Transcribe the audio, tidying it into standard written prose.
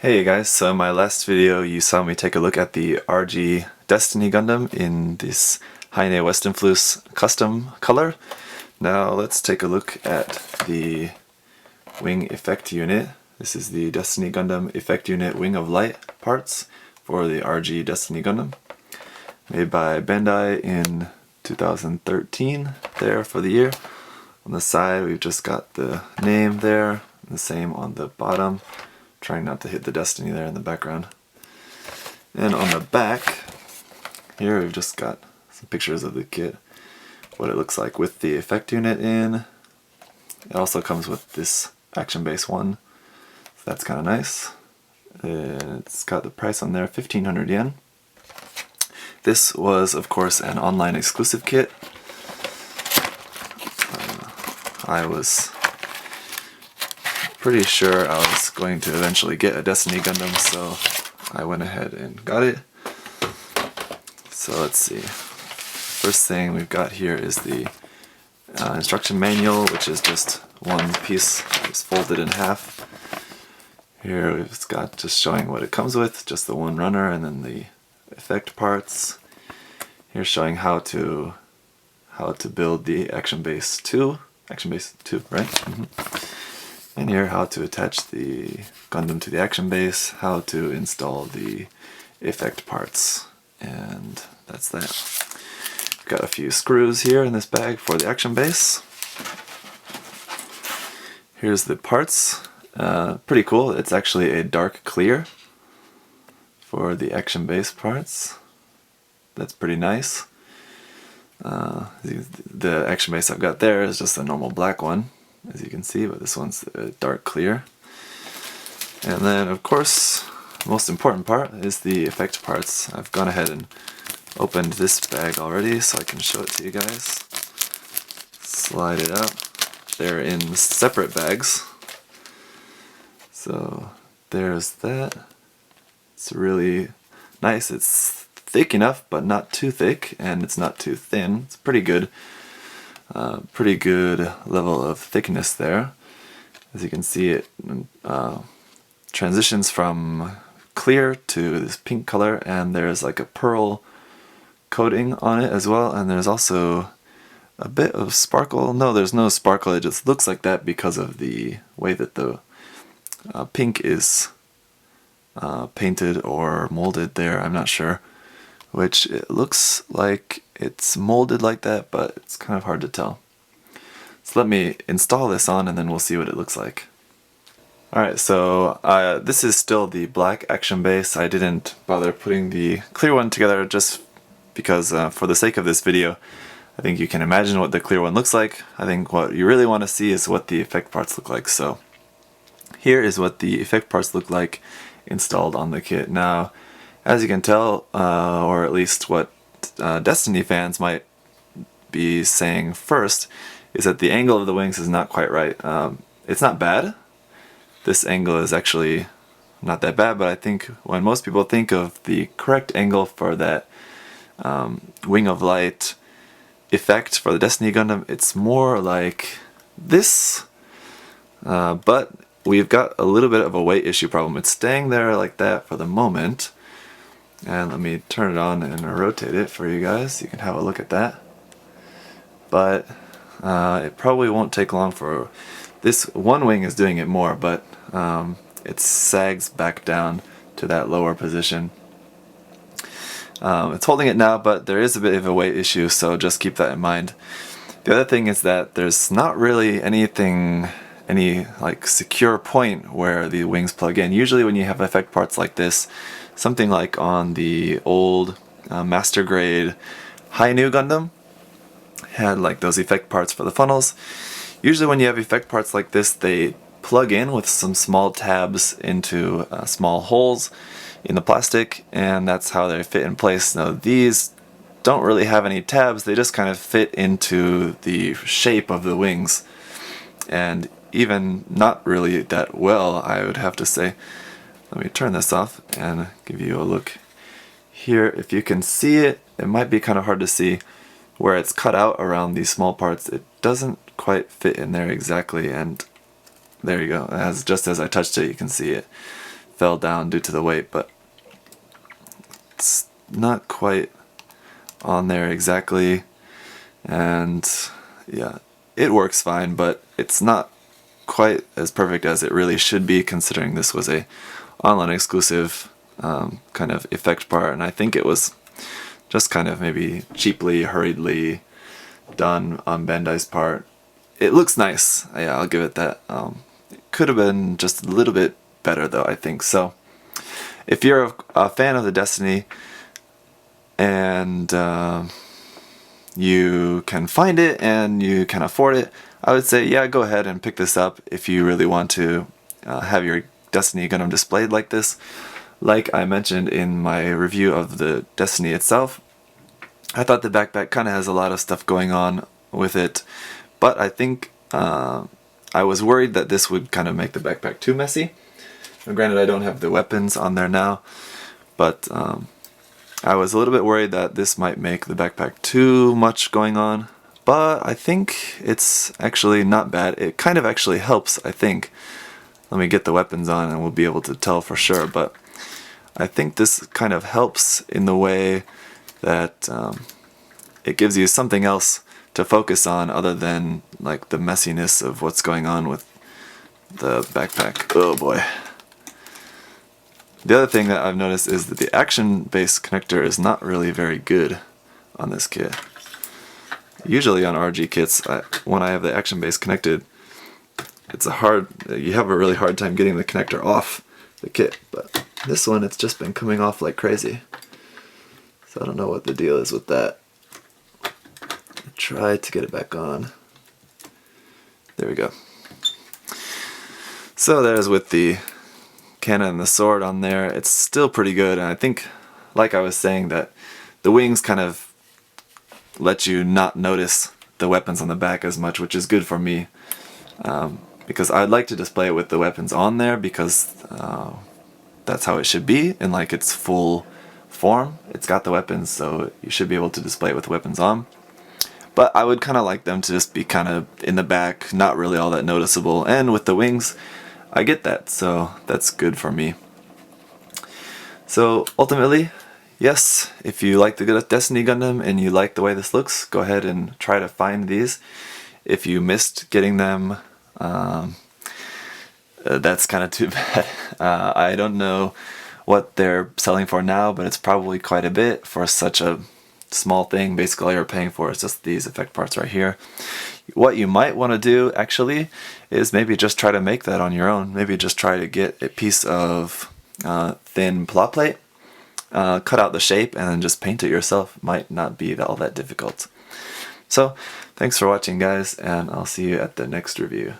Hey guys, so in my last video you saw me take a look at the RG Destiny Gundam in this Heine Westenfluss custom color. Now let's take a look at the wing effect unit. This is the Destiny Gundam effect unit Wing of Light parts for the RG Destiny Gundam. Made by Bandai in 2013 there for the year. On the side we've just got the name there, the same on the bottom. Trying not to hit the Destiny there in the background. And on the back, here we've just got some pictures of the kit, what it looks like with the effect unit in. It also comes with this action base one, so that's kind of nice. It's got the price on there, 1,500 yen. This was, of course, an online exclusive kit. I was pretty sure I was going to eventually get a Destiny Gundam, so I went ahead and got it. So let's see. First thing we've got here is the instruction manual, which is just one piece just folded in half. Here we've got just showing what it comes with, just the one runner and then the effect parts. Here showing how to build the action base 2, right? Mm-hmm. And here how to attach the Gundam to the action base, how to install the effect parts, and that's that. We've got a few screws here in this bag for the action base. Here's the parts. Pretty cool. It's actually a dark clear for the action base parts. That's pretty nice. The action base I've got there is just a normal black one, as you can see, but this one's dark clear. And then, of course, the most important part is the effect parts. I've gone ahead and opened this bag already so I can show it to you guys. Slide it out. They're in separate bags. So there's that. It's really nice. It's thick enough, but not too thick, and it's not too thin. It's pretty good. Pretty good level of thickness there. As you can see, it transitions from clear to this pink color, and there's like a pearl coating on it as well, and there's also a bit of sparkle. No, there's no sparkle, it just looks like that because of the way that the pink is painted or molded there, I'm not sure. Which it looks like it's molded like that, but it's kind of hard to tell. So let me install this on and then we'll see what it looks like. Alright, so this is still the black action base. I didn't bother putting the clear one together just because for the sake of this video, I think you can imagine what the clear one looks like. I think what you really want to see is what the effect parts look like. So here is what the effect parts look like installed on the kit. Now, as you can tell, or at least what Destiny fans might be saying first, is that the angle of the wings is not quite right. It's not bad. This angle is actually not that bad, but I think when most people think of the correct angle for that Wing of Light effect for the Destiny Gundam, it's more like this, but we've got a little bit of a weight issue problem. It's staying there like that for the moment. And let me turn it on and rotate it for you guys. You can have a look at that. But it probably won't take long for this one wing is doing it more, but it sags back down to that lower position. It's holding it now, but there is a bit of a weight issue, so just keep that in mind. The other thing is that there's not really any like secure point where the wings plug in. Usually when you have effect parts like this, something like on the old master grade Hi-Nu Gundam had like those effect parts for the funnels. Usually when you have effect parts like this, they plug in with some small tabs into small holes in the plastic, and that's how they fit in place. Now these don't really have any tabs, they just kind of fit into the shape of the wings, and even not really that well, I would have to say. Let me turn this off and give you a look here. If you can see it, it might be kind of hard to see where it's cut out around these small parts. It doesn't quite fit in there exactly, and there you go. Just as I touched it, you can see it fell down due to the weight, but it's not quite on there exactly. And yeah, it works fine, but it's not quite as perfect as it really should be, considering this was a online exclusive kind of effect part, and I think it was just kind of maybe cheaply, hurriedly done on Bandai's part. It looks nice, yeah, I'll give it that. It could have been just a little bit better though, I think. So if you're a fan of the Destiny and you can find it and you can afford it, I would say yeah, go ahead and pick this up if you really want to have your Destiny Gundam displayed like this. Like I mentioned in my review of the Destiny itself, I thought the backpack kind of has a lot of stuff going on with it, but I think I was worried that this would kind of make the backpack too messy. Now, granted, I don't have the weapons on there now, but I was a little bit worried that this might make the backpack too much going on, but I think it's actually not bad. It kind of actually helps, I think. Let me get the weapons on and we'll be able to tell for sure, but I think this kind of helps in the way that it gives you something else to focus on other than like the messiness of what's going on with the backpack. Oh boy. The other thing that I've noticed is that the action-based connector is not really very good on this kit. Usually on RG kits, when I have the action base connected, you have a really hard time getting the connector off the kit, but this one, it's just been coming off like crazy. So I don't know what the deal is with that. I'll try to get it back on. There we go. So there's with the cannon and the sword on there. It's still pretty good, and I think, like I was saying, that the wings kind of let you not notice the weapons on the back as much, which is good for me. Because I'd like to display it with the weapons on there, because that's how it should be in like its full form. It's got the weapons, so you should be able to display it with the weapons on. But I would kind of like them to just be kind of in the back, not really all that noticeable. And with the wings, I get that, so that's good for me. So ultimately, yes, if you like the Destiny Gundam and you like the way this looks, go ahead and try to find these. If you missed getting them, that's kind of too bad. I don't know what they're selling for now, but it's probably quite a bit for such a small thing. Basically all you're paying for is just these effect parts right here. What you might want to do actually is maybe just try to make that on your own. Maybe just try to get a piece of thin plot plate, cut out the shape, and then just paint it yourself. Might not be all that difficult. So thanks for watching, guys, and I'll see you at the next review.